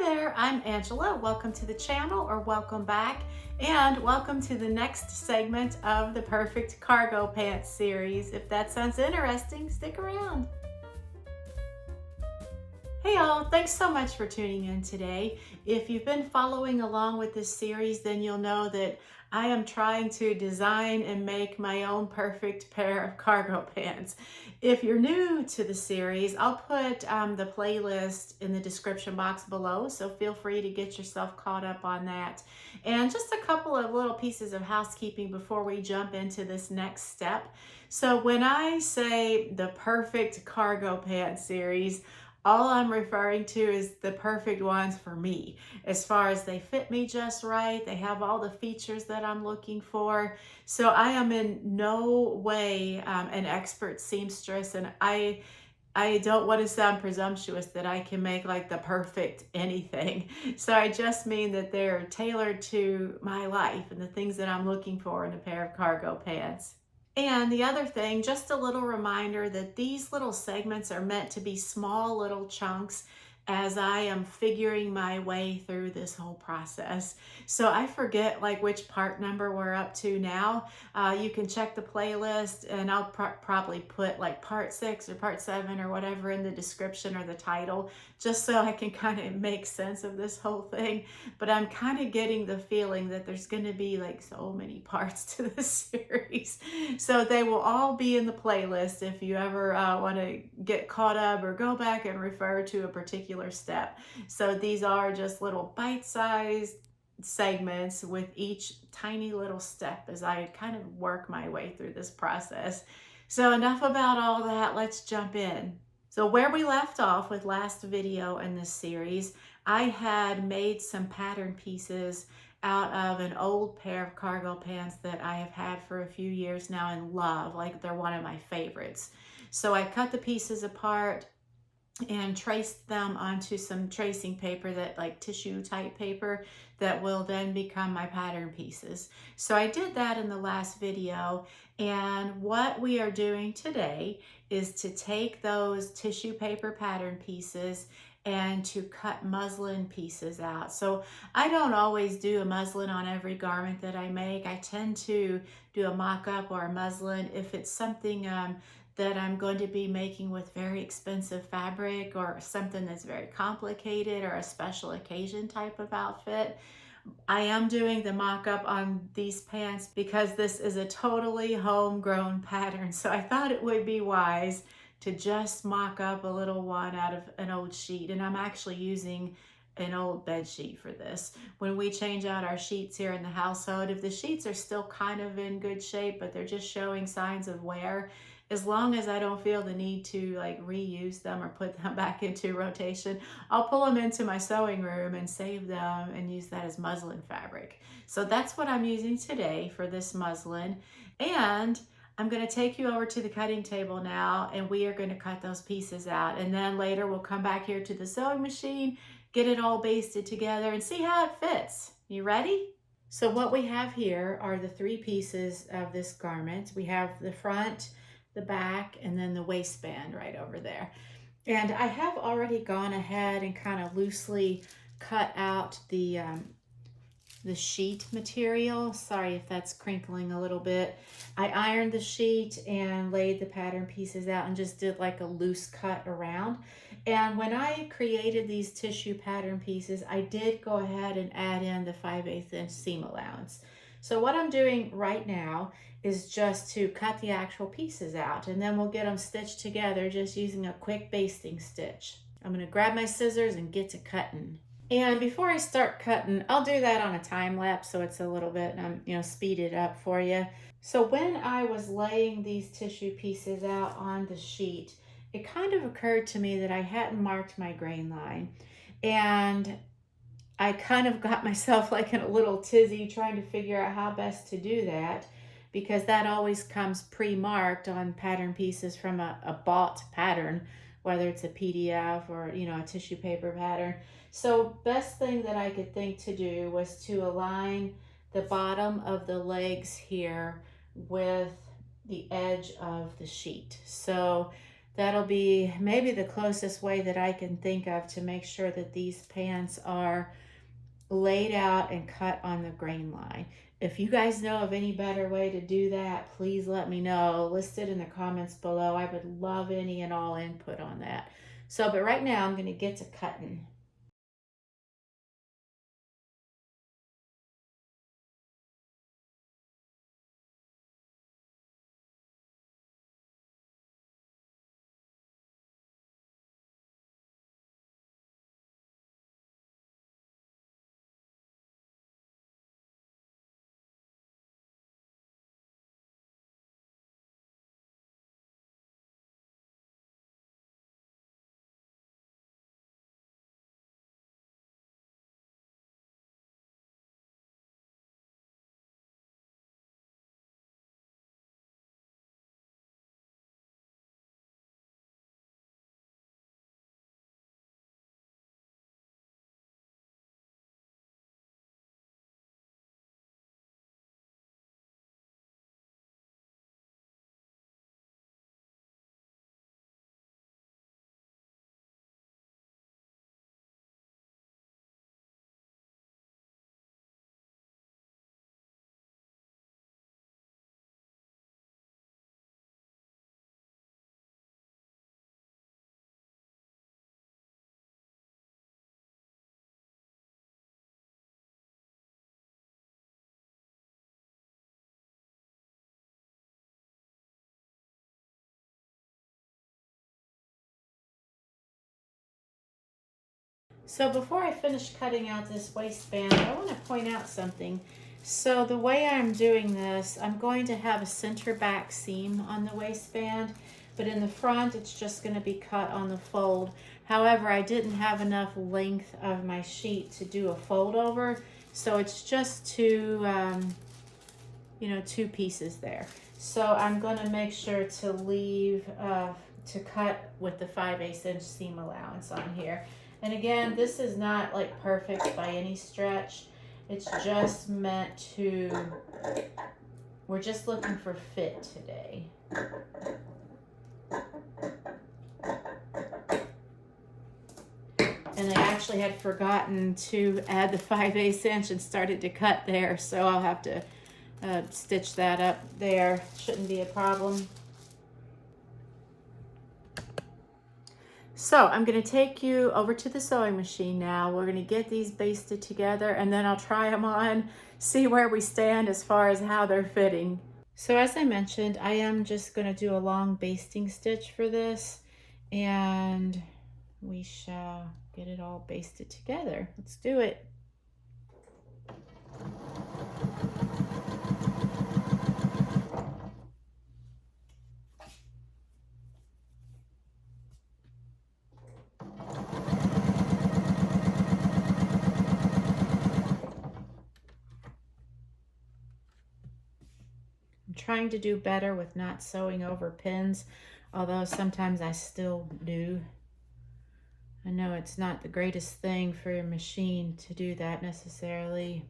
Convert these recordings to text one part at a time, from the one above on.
there, I'm Angela. Welcome to the channel, or welcome back, and welcome to the next segment of the Perfect Cargo Pants series. If that sounds interesting, stick around. Hey y'all, thanks so much for tuning in today. If you've been following along with this series, then you'll know that I am trying to design and make my own perfect pair of cargo pants. If you're new to the series, I'll put the playlist in the description box below, so feel free to get yourself caught up on that. And just a couple of little pieces of housekeeping before we jump into this next step. So when I say the Perfect Cargo Pants series, all I'm referring to is the perfect ones for me. As far as they fit me just right, they have all the features that I'm looking for. So I am in no way an expert seamstress, and I don't want to sound presumptuous that I can make like the perfect anything. So I just mean that they're tailored to my life and the things that I'm looking for in a pair of cargo pants. And the other thing, just a little reminder that these little segments are meant to be small little chunks as I am figuring my way through this whole process. So I forget like which part number we're up to now. You can check the playlist, and I'll probably put like part 6 or part 7 or whatever in the description or the title, just so I can kind of make sense of this whole thing. But I'm kind of getting the feeling that there's going to be like so many parts to this series. So they will all be in the playlist if you ever want to get caught up or go back and refer to a particular step. So these are just little bite-sized segments with each tiny little step as I kind of work my way through this process. So enough about all that, let's jump in. So where we left off with last video in this series, I had made some pattern pieces out of an old pair of cargo pants that I have had for a few years now and love, like they're one of my favorites. So I cut the pieces apart and traced them onto some tracing paper, that like tissue type paper that will then become my pattern pieces. So I did that in the last video, and what we are doing today is to take those tissue paper pattern pieces and to cut muslin pieces out. So I don't always do a muslin on every garment that I make. I tend to do a mock-up or a muslin if it's something that I'm going to be making with very expensive fabric, or something that's very complicated, or a special occasion type of outfit. I am doing the mock-up on these pants because this is a totally homegrown pattern. So I thought it would be wise to just mock up a little one out of an old sheet. And I'm actually using an old bed sheet for this. When we change out our sheets here in the household, if the sheets are still kind of in good shape, but they're just showing signs of wear, as long as I don't feel the need to like reuse them or put them back into rotation, I'll pull them into my sewing room and save them and use that as muslin fabric. So that's what I'm using today for this muslin. And I'm going to take you over to the cutting table now, and we are going to cut those pieces out. And then later we'll come back here to the sewing machine, get it all basted together, and see how it fits. You ready? So what we have here are the 3 pieces of this garment. We have the front, the back, and then the waistband right over there. And I have already gone ahead and kind of loosely cut out the sheet material. Sorry if that's crinkling a little bit. I ironed the sheet and laid the pattern pieces out and just did like a loose cut around. And when I created these tissue pattern pieces, I did go ahead and add in the 5/8 inch seam allowance. So what I'm doing right now is just to cut the actual pieces out, and then we'll get them stitched together just using a quick basting stitch. I'm going to grab my scissors and get to cutting. And before I start cutting, I'll do that on a time lapse so it's a little bit, speed it up for you. So when I was laying these tissue pieces out on the sheet, it kind of occurred to me that I hadn't marked my grain line. And I kind of got myself like in a little tizzy trying to figure out how best to do that, because that always comes pre-marked on pattern pieces from a bought pattern, whether it's a PDF or, a tissue paper pattern. So best thing that I could think to do was to align the bottom of the legs here with the edge of the sheet. So That'll be maybe the closest way that I can think of to make sure that these pants are laid out and cut on the grain line. If you guys know of any better way to do that, please let me know. List it in the comments below. I would love any and all input on that. So, but right now I'm going to get to cutting. So before I finish cutting out this waistband, I want to point out something. So the way I'm doing this, I'm going to have a center back seam on the waistband, but in the front it's just going to be cut on the fold. However, I didn't have enough length of my sheet to do a fold over, so it's just two, two pieces there. So I'm going to make sure to leave, to cut with the 5/8 inch seam allowance on here. And again, this is not like perfect by any stretch. It's just meant to, we're just looking for fit today. And I actually had forgotten to add the 5/8 inch and started to cut there. So I'll have to stitch that up there. Shouldn't be a problem. So I'm going to take you over to the sewing machine now. We're going to get these basted together and then I'll try them on, see where we stand as far as how they're fitting. So as I mentioned, I am just going to do a long basting stitch for this and we shall get it all basted together. Let's do it. I'm trying to do better with not sewing over pins, although sometimes I still do. I know it's not the greatest thing for your machine to do that necessarily.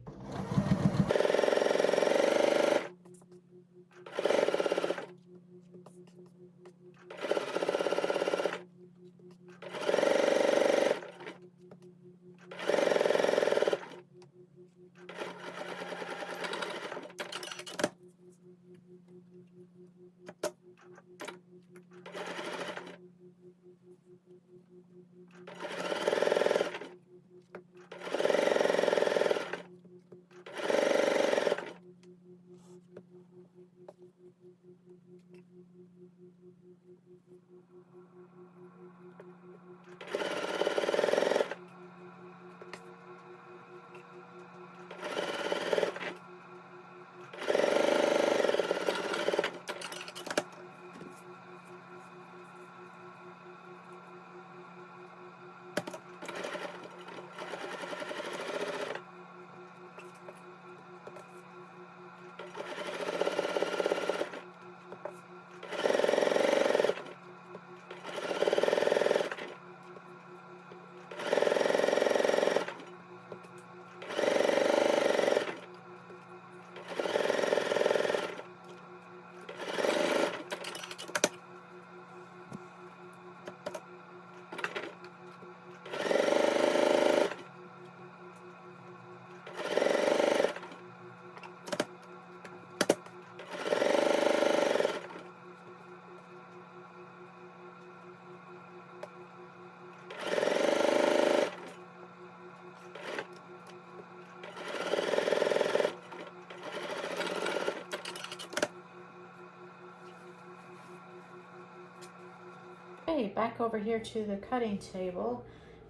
back over here to the cutting table,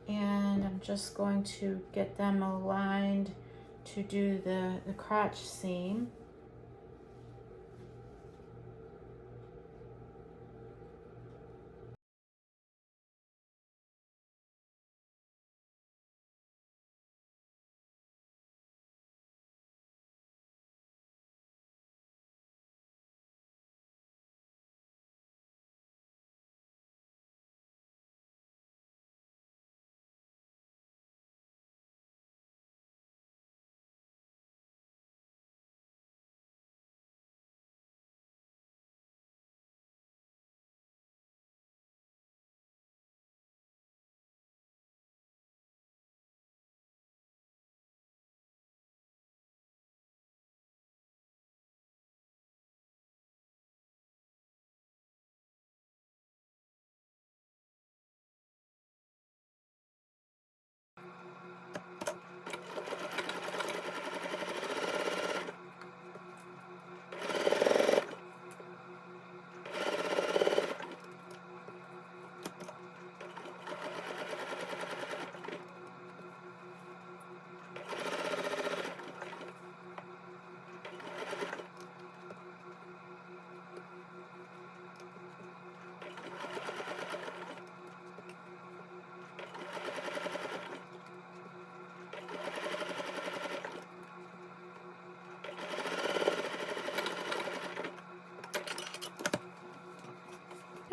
and I'm just going to get them aligned to do the crotch seam.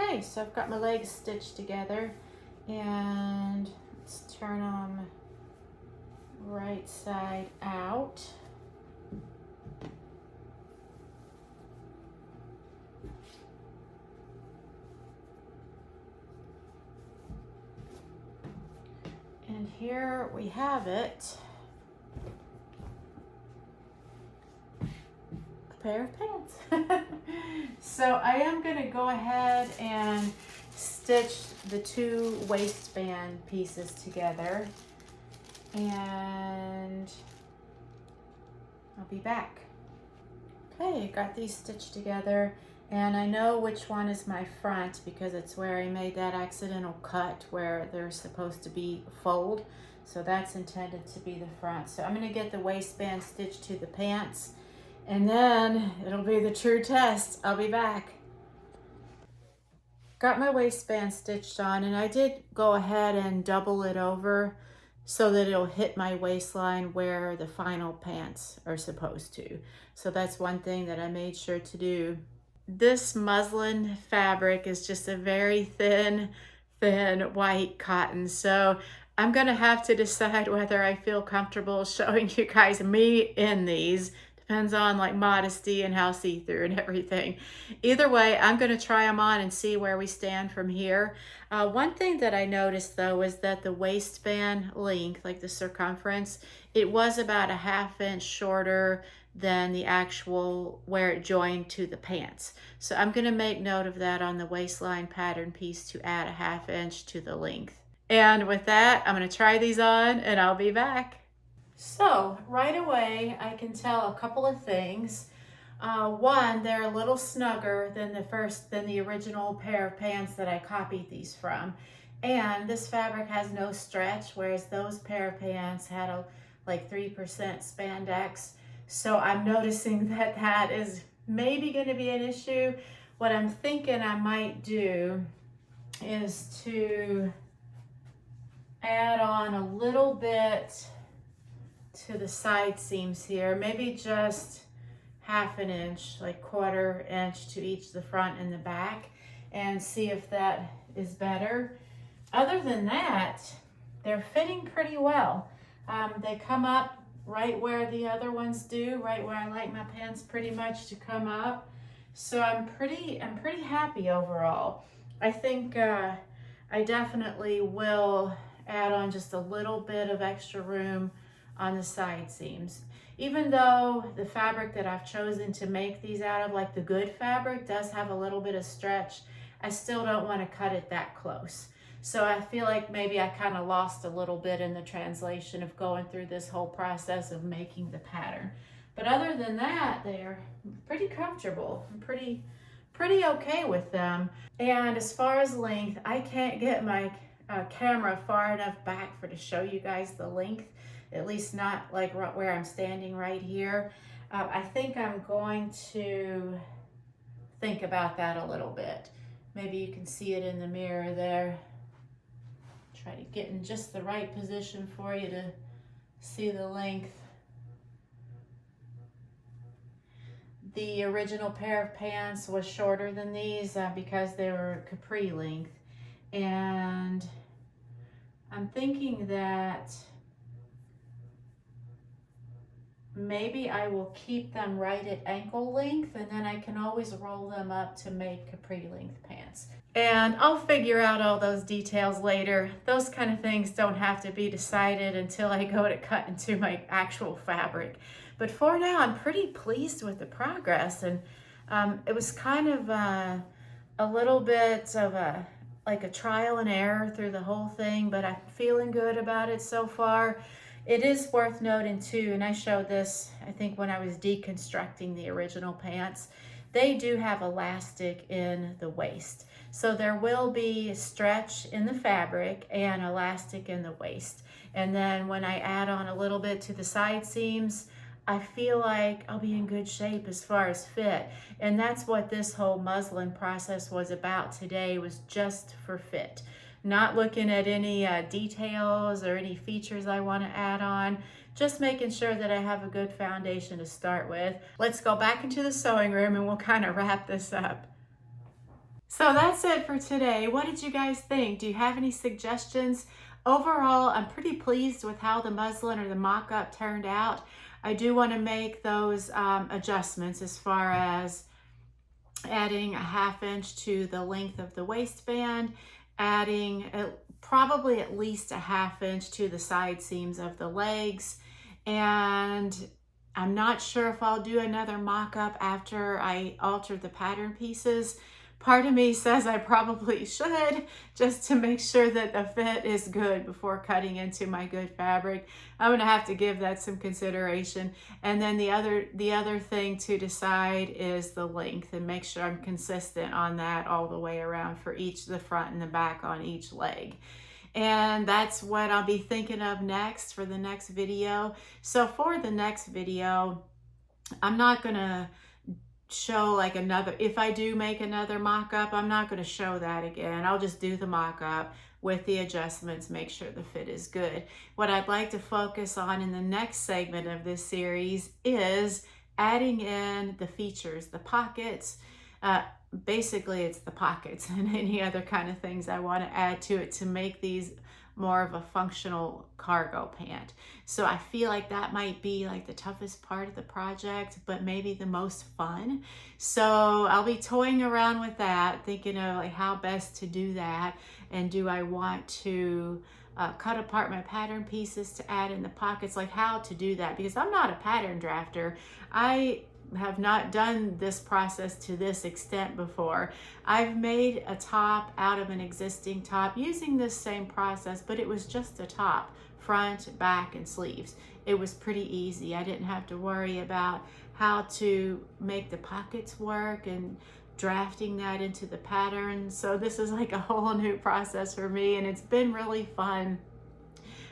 Okay, so I've got my legs stitched together, and let's turn them right side out. And here we have it. A pair of pants. So I am going to go ahead and stitch the two waistband pieces together, and I'll be back. Okay, I got these stitched together, and I know which one is my front because it's where I made that accidental cut where they're supposed to be a fold. So that's intended to be the front. So I'm going to get the waistband stitched to the pants, and then it'll be the true test. I'll be back. Got my waistband stitched on, and I did go ahead and double it over so that it'll hit my waistline where the final pants are supposed to. So that's one thing that I made sure to do. This muslin fabric is just a very thin white cotton. So I'm gonna have to decide whether I feel comfortable showing you guys me in these. Depends on like modesty and how see-through and everything. Either way, I'm gonna try them on and see where we stand from here. One thing that I noticed though is that the waistband length, like the circumference, it was about a ½ inch shorter than the actual where it joined to the pants. So I'm gonna make note of that on the waistline pattern piece to add a ½ inch to the length. And with that, I'm gonna try these on and I'll be back. So right away, I can tell a couple of things. One, they're a little snugger than the original pair of pants that I copied these from. And this fabric has no stretch, whereas those pair of pants had like 3% spandex. So I'm noticing that that is maybe going to be an issue. What I'm thinking I might do is to add on a little bit to the side seams here, maybe just ½ inch, like ½ inch to each the front and the back, and see if that is better. Other than that, they're fitting pretty well. They come up right where the other ones do, right where I like my pants pretty much to come up. So I'm pretty happy overall. I think I definitely will add on just a little bit of extra room on the side seams. Even though the fabric that I've chosen to make these out of, like the good fabric, does have a little bit of stretch, I still don't want to cut it that close. So I feel like maybe I kind of lost a little bit in the translation of going through this whole process of making the pattern. But other than that, they're pretty comfortable. I'm pretty pretty okay with them. And as far as length, I can't get my camera far enough back to show you guys the length, at least not like right where I'm standing right here. I think I'm going to think about that a little bit. Maybe you can see it in the mirror there. Try to get in just the right position for you to see the length. The original pair of pants was shorter than these because they were capri length. And I'm thinking that maybe I will keep them right at ankle length, and then I can always roll them up to make capri length pants. And I'll figure out all those details later. Those kind of things don't have to be decided until I go to cut into my actual fabric. But for now, I'm pretty pleased with the progress. And it was kind of a little bit of like a trial and error through the whole thing, but I'm feeling good about it so far. It is worth noting too, and I showed this, I think, when I was deconstructing the original pants, they do have elastic in the waist. So there will be stretch in the fabric and elastic in the waist. And then when I add on a little bit to the side seams, I feel like I'll be in good shape as far as fit. And that's what this whole muslin process was about today, was just for fit. Not looking at any details or any features I want to add on, just making sure that I have a good foundation to start with. Let's go back into the sewing room and we'll kind of wrap this up. So that's it for today. What did you guys think? Do you have any suggestions? Overall, I'm pretty pleased with how the muslin or the mock-up turned out. I do want to make those adjustments as far as adding a 1/2 inch to the length of the waistband, adding probably at least a 1/2 inch to the side seams of the legs. And I'm not sure if I'll do another mock-up after I alter the pattern pieces. Part of me says I probably should, just to make sure that the fit is good before cutting into my good fabric. I'm gonna have to give that some consideration. And then the other thing to decide is the length, and make sure I'm consistent on that all the way around for each, the front and the back on each leg. And that's what I'll be thinking of next for the next video. So for the next video, I'm not gonna show like another, if I do make another mock-up, I'm not going to show that again. I'll just do the mock-up with the adjustments, make sure the fit is good. What I'd like to focus on in the next segment of this series is adding in the features, the pockets. Basically it's the pockets and any other kind of things I want to add to it to make these more of a functional cargo pant. So I feel like that might be like the toughest part of the project, but maybe the most fun. So I'll be toying around with that, thinking of like how best to do that. And do I want to cut apart my pattern pieces to add in the pockets, like how to do that, because I'm not a pattern drafter. I have not done this process to this extent before. I've made a top out of an existing top using this same process, but it was just a top, front, back, and sleeves. It was pretty easy. I didn't have to worry about how to make the pockets work and drafting that into the pattern. So this is like a whole new process for me, and it's been really fun.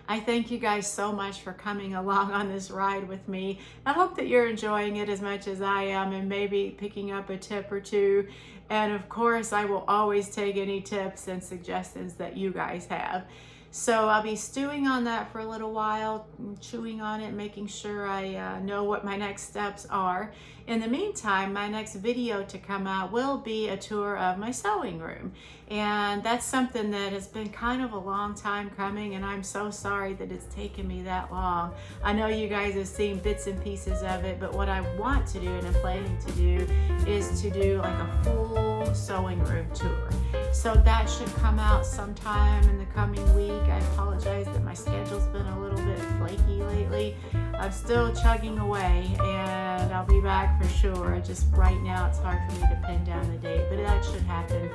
I thank you guys so much for coming along on this ride with me. I hope that you're enjoying it as much as I am, and maybe picking up a tip or two. And of course, I will always take any tips and suggestions that you guys have. So I'll be stewing on that for a little while, chewing on it, making sure I know what my next steps are. In the meantime, my next video to come out will be a tour of my sewing room. And that's something that has been kind of a long time coming, and I'm so sorry that it's taken me that long. I know you guys have seen bits and pieces of it, but what I want to do and I'm planning to do is to do like a full sewing room tour. So that should come out sometime in the coming week. I apologize that my schedule's been a little bit flaky lately. I'm still chugging away, and I'll be back for sure. Just right now it's hard for me to pin down the date, but that should happen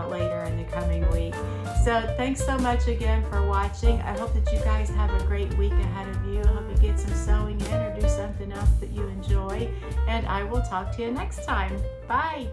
later in the coming week. So thanks so much again for watching. I hope that you guys have a great week ahead of you. I hope you get some sewing in or do something else that you enjoy, and I will talk to you next time. Bye.